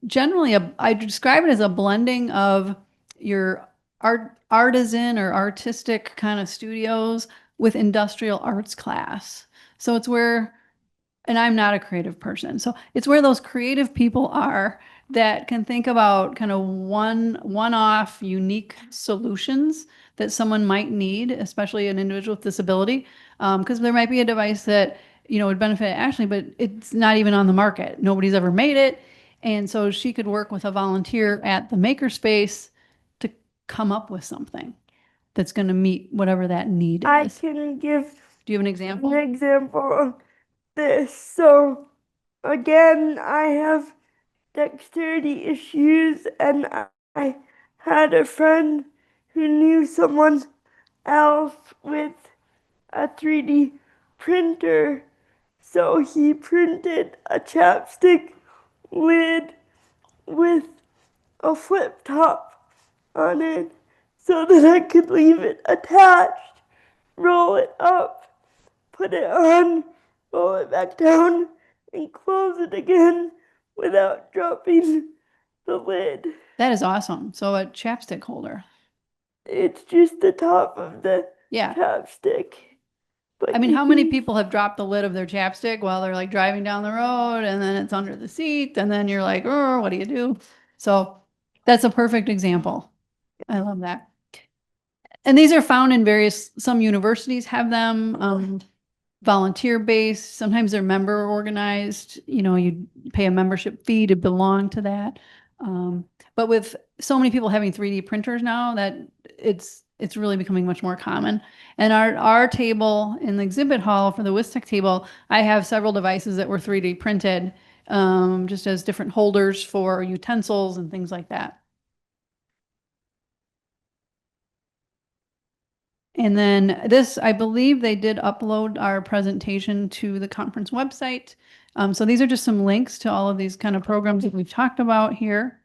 generally I describe it as a blending of your artisan or artistic kind of studios with industrial arts class. So it's where, and I'm not a creative person, so it's where those creative people are that can think about kind of one-off unique solutions that someone might need, especially an individual with disability, because there might be a device that would benefit Ashley, but it's not even on the market. Nobody's ever made it, and so she could work with a volunteer at the makerspace to come up with something that's going to meet whatever that need I is. can give Do you have an example? an example of this. So again, I have dexterity issues, and I had a friend who knew someone else with a 3D printer. So he printed a chapstick lid with a flip top on it so that I could leave it attached, roll it up, put it on, roll it back down, and close it again without dropping the lid. That is awesome. So a chapstick holder. It's just the top of the Yeah. chapstick. But I mean, you how many can- people have dropped the lid of their chapstick while they're like driving down the road and then it's under the seat and then you're like, oh, what do you do? So that's a perfect example. I love that. And these are found in some universities have them, volunteer based. Sometimes they're member organized. You pay a membership fee to belong to that. But with so many people having 3D printers now, that it's it's really becoming much more common. And our table in the exhibit hall for the WISTEC table, I have several devices that were 3D printed, just as different holders for utensils and things like that. And then this, I believe they did upload our presentation to the conference website. So these are just some links to all of these kind of programs that we've talked about here.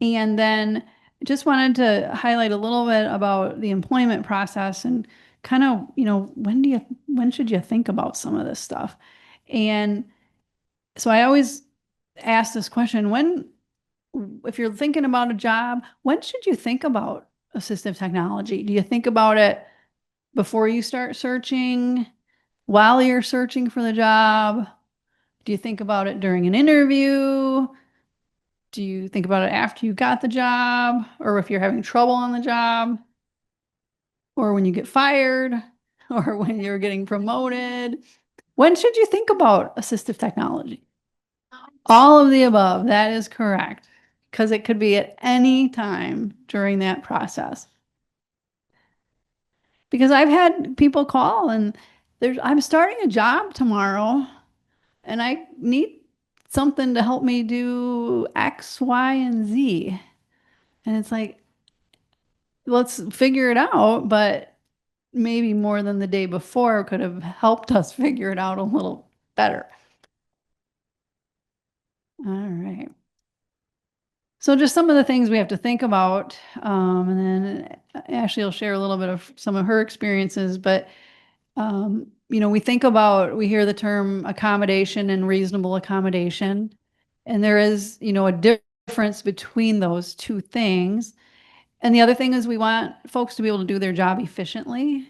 And then just wanted to highlight a little bit about the employment process and kind of, when should you think about some of this stuff? And so I always ask this question, if you're thinking about a job, when should you think about assistive technology? Do you think about it before you start searching, while you're searching for the job? Do you think about it during an interview? Do you think about it after you got the job, or if you're having trouble on the job, or when you get fired, or when you're getting promoted? When should you think about assistive technology? All of the above. That is correct, because it could be at any time during that process. Because I've had people call and I'm starting a job tomorrow and I need something to help me do X, Y, and Z. And it's like, let's figure it out, but maybe more than the day before could have helped us figure it out a little better. All right. So just some of the things we have to think about, and then Ashley will share a little bit of some of her experiences, but we hear the term accommodation and reasonable accommodation, and there is, a difference between those two things. And the other thing is we want folks to be able to do their job efficiently.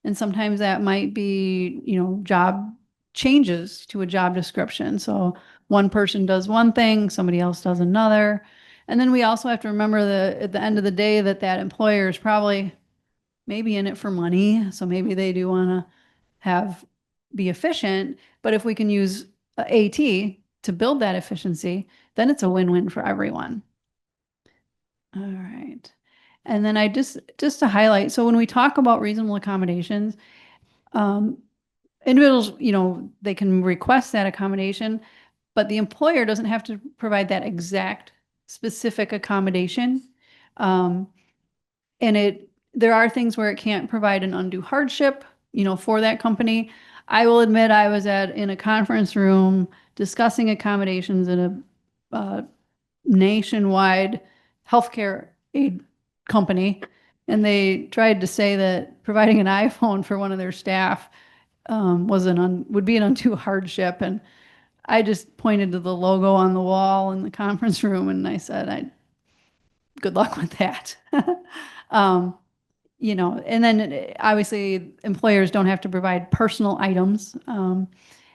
And sometimes that might be, job changes to a job description. So one person does one thing, somebody else does another. And then we also have to remember that at the end of the day that employer is probably maybe in it for money. So maybe they do want to be efficient, but if we can use AT to build that efficiency, then it's a win-win for everyone. All right. And then just to highlight, so when we talk about reasonable accommodations, individuals, they can request that accommodation, but the employer doesn't have to provide that exact specific accommodation. And there are things where it can't provide an undue hardship, for that company. I will admit I was in a conference room discussing accommodations in a nationwide healthcare aid company, and they tried to say that providing an iPhone for one of their staff would be an undue hardship. And I just pointed to the logo on the wall in the conference room and I said, good luck with that. And then obviously employers don't have to provide personal items. And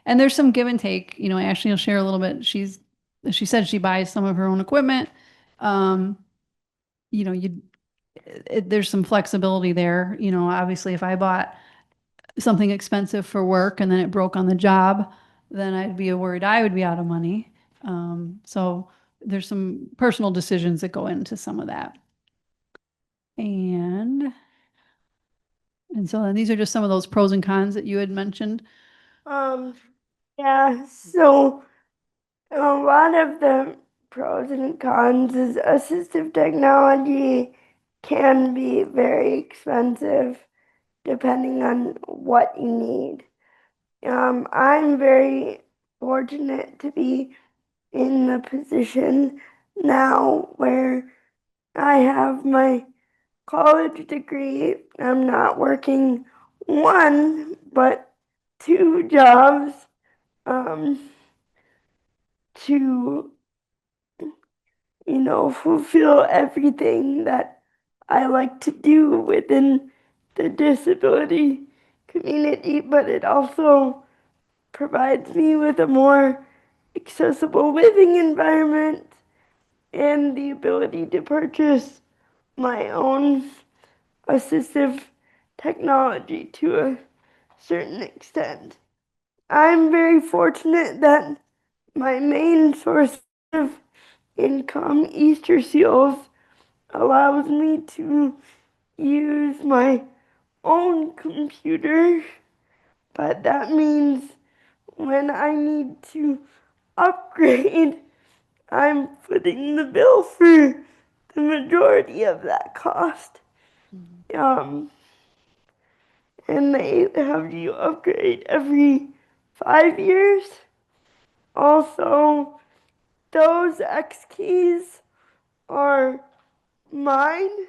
there's some give and take. Ashley will share a little bit. She said she buys some of her own equipment. There's some flexibility there. Obviously if I bought something expensive for work and then it broke on the job, then I'd be worried I would be out of money. So there's some personal decisions that go into some of that. And so then these are just some of those pros and cons that you had mentioned. Yeah, so a lot of the pros and cons is assistive technology can be very expensive depending on what you need. I'm very fortunate to be in the position now where I have my college degree. I'm not working one, but two jobs to, fulfill everything that I like to do within the disability community, but it also provides me with a more accessible living environment and the ability to purchase my own assistive technology to a certain extent. I'm very fortunate that my main source of income, Easter Seals, allows me to use my own computer, but that means when I need to upgrade, I'm footing the bill for the majority of that cost. And they have you upgrade every 5 years. Also, those X keys are mine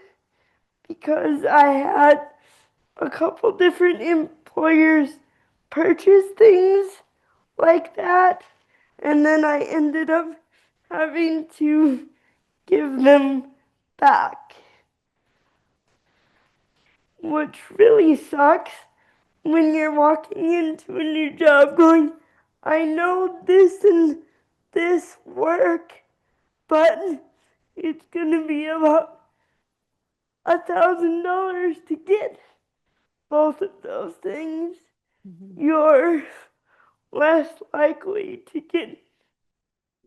because I had a couple different employers purchase things like that, and then I ended up having to give them back, which really sucks when you're walking into a new job going, I know this and this work, but it's gonna be about $1,000 to get both of those things. You're less likely to get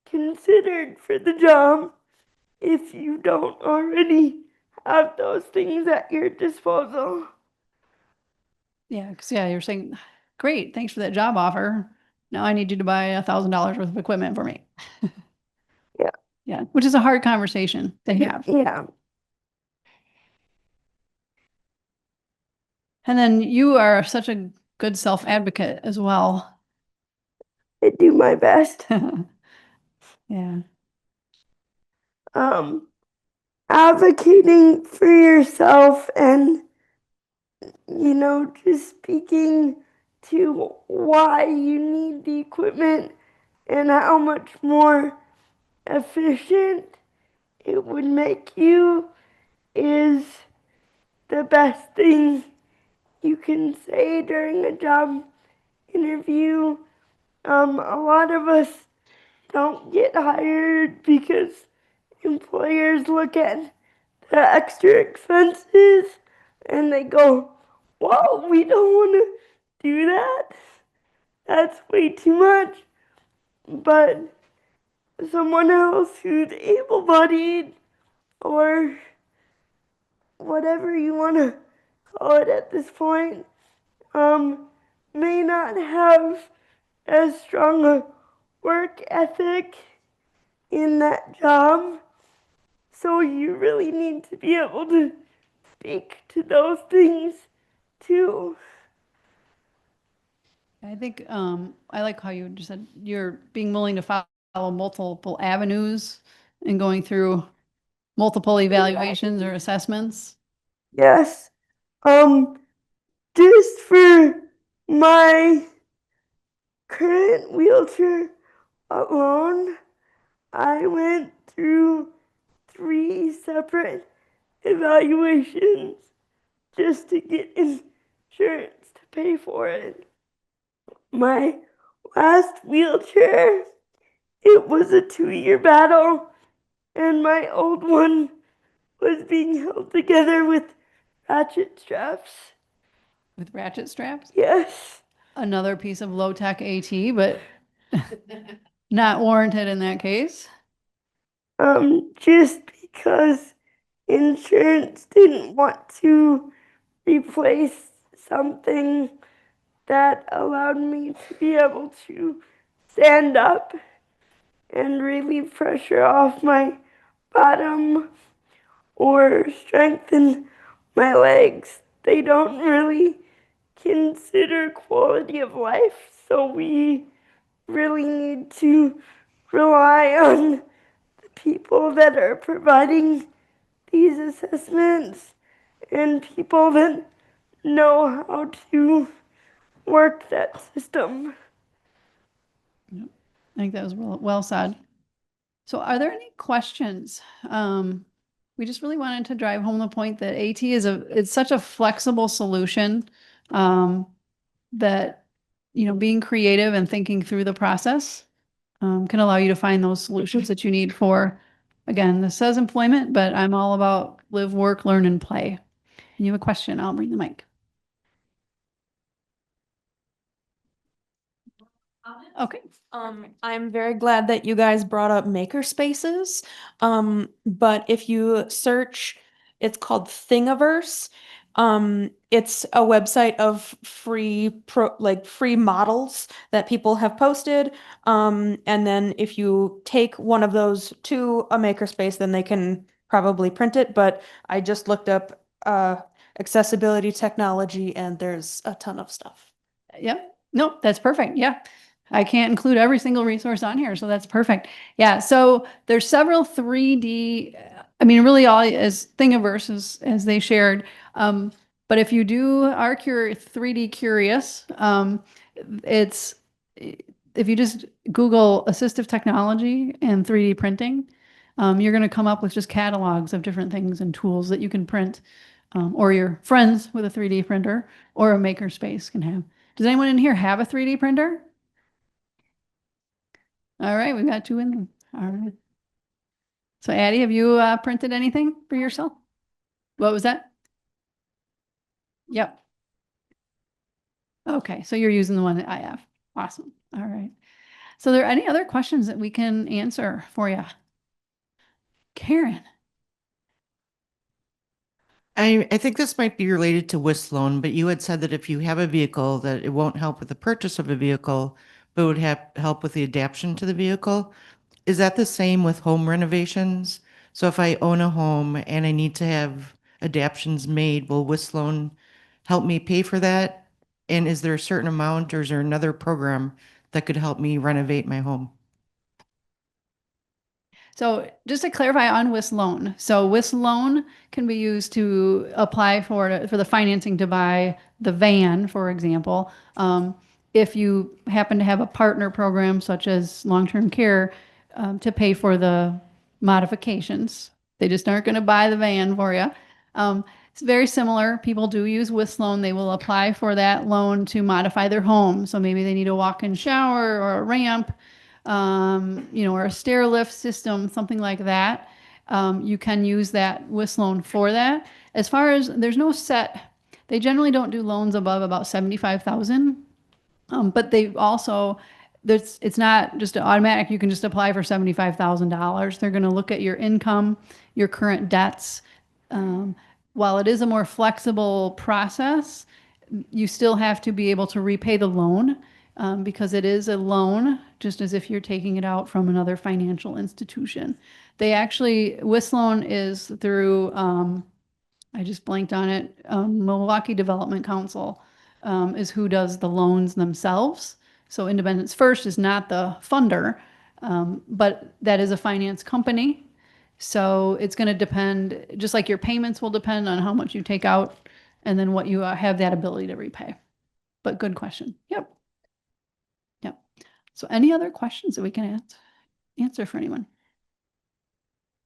considered for the job if you don't already have those things at your disposal. Yeah, because you're saying, great, thanks for that job offer. Now I need you to buy $1,000 worth of equipment for me. Yeah. Yeah, which is a hard conversation to have. Yeah. And then you are such a good self-advocate as well. I do my best. Yeah. Advocating for yourself and, just speaking to why you need the equipment and how much more efficient it would make you is the best thing you can say during a job interview. A lot of us don't get hired because employers look at the extra expenses and they go, whoa, we don't want to do that. That's way too much. But someone else who's able-bodied or whatever you want to call it at this point, may not have as strong a work ethic in that job. So you really need to be able to speak to those things too. I think I like how you just said you're being willing to follow multiple avenues and going through multiple evaluations or assessments. Yes. Just for my current wheelchair alone, I went through 3 separate evaluations just to get insurance to pay for it. My last wheelchair, it was a 2-year battle, and my old one was being held together with ratchet straps. With ratchet straps. Yes. Another piece of low-tech AT, but not warranted in that case. Just because insurance didn't want to replace something that allowed me to be able to stand up and relieve pressure off my bottom or strengthen my legs. They don't really consider quality of life, so we really need to rely on the people that are providing these assessments and people that know how to work that system. I think that was well said. So are there any questions? We just really wanted to drive home the point that AT it's such a flexible solution that, being creative and thinking through the process can allow you to find those solutions that you need for, again, this says employment, but I'm all about live, work, learn, and play. And you have a question, I'll bring the mic. Okay. I'm very glad that you guys brought up maker spaces. But if you search It's called Thingiverse. It's a website of free models that people have posted. And then if you take one of those to a makerspace, then they can probably print it. But I just looked up accessibility technology and there's a ton of stuff. Yep. Nope, that's perfect. Yeah. I can't include every single resource on here, so that's perfect. Yeah. So there's several 3D, I mean, really all as Thingiverse as they shared. But if you are 3D curious, it's, if you just Google assistive technology and 3D printing, you're going to come up with just catalogs of different things and tools that you can print, or your friends with a 3D printer or a makerspace can have. Does anyone in here have a 3D printer? All right, we've got two in. All right. So Addie, have you printed anything for yourself? What was that? Yep. Okay, so you're using the one that I have. Awesome. All right. So are there any other questions that we can answer for you? Karen? I think this might be related to WIS loan, but you had said that if you have a vehicle, that it won't help with the purchase of a vehicle, but would help with the adaptation to the vehicle. Is that the same with home renovations? So if I own a home and I need to have adaptations made, will WIS loan help me pay for that? And is there a certain amount or is there another program that could help me renovate my home? So just to clarify on WIS loan, so WIS loan can be used to apply for the financing to buy the van, for example. If you happen to have a partner program such as long-term care, to pay for the modifications, they just aren't going to buy the van for you. It's very similar. People do use WIS loan. They will apply for that loan to modify their home. So maybe they need a walk-in shower or a ramp, or a stair lift system, something like that. You can use that WIS loan for that. As far as there's no set, they generally don't do loans above about 75,000. But they also, it's not just automatic. You can just apply for $75,000. They're going to look at your income, your current debts. While it is a more flexible process, you still have to be able to repay the loan. Because it is a loan, just as if you're taking it out from another financial institution. They actually, WIS loan is through, I just blanked on it, Milwaukee Development Council is who does the loans themselves. So Independence First is not the funder, but that is a finance company. So it's going to depend, just like your payments will depend on how much you take out and then what you have that ability to repay. But good question. Yep. So any other questions that we can answer for anyone?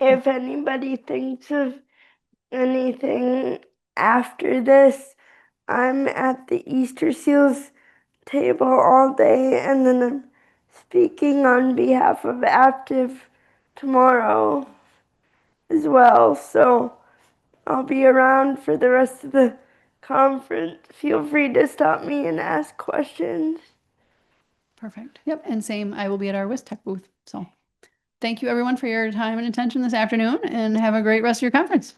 If anybody thinks of anything after this, I'm at the Easter Seals table all day, and then I'm speaking on behalf of Active tomorrow as well. So I'll be around for the rest of the conference. Feel free to stop me and ask questions. Perfect. Yep. And same, I will be at our WISTech booth. So thank you everyone for your time and attention this afternoon and have a great rest of your conference.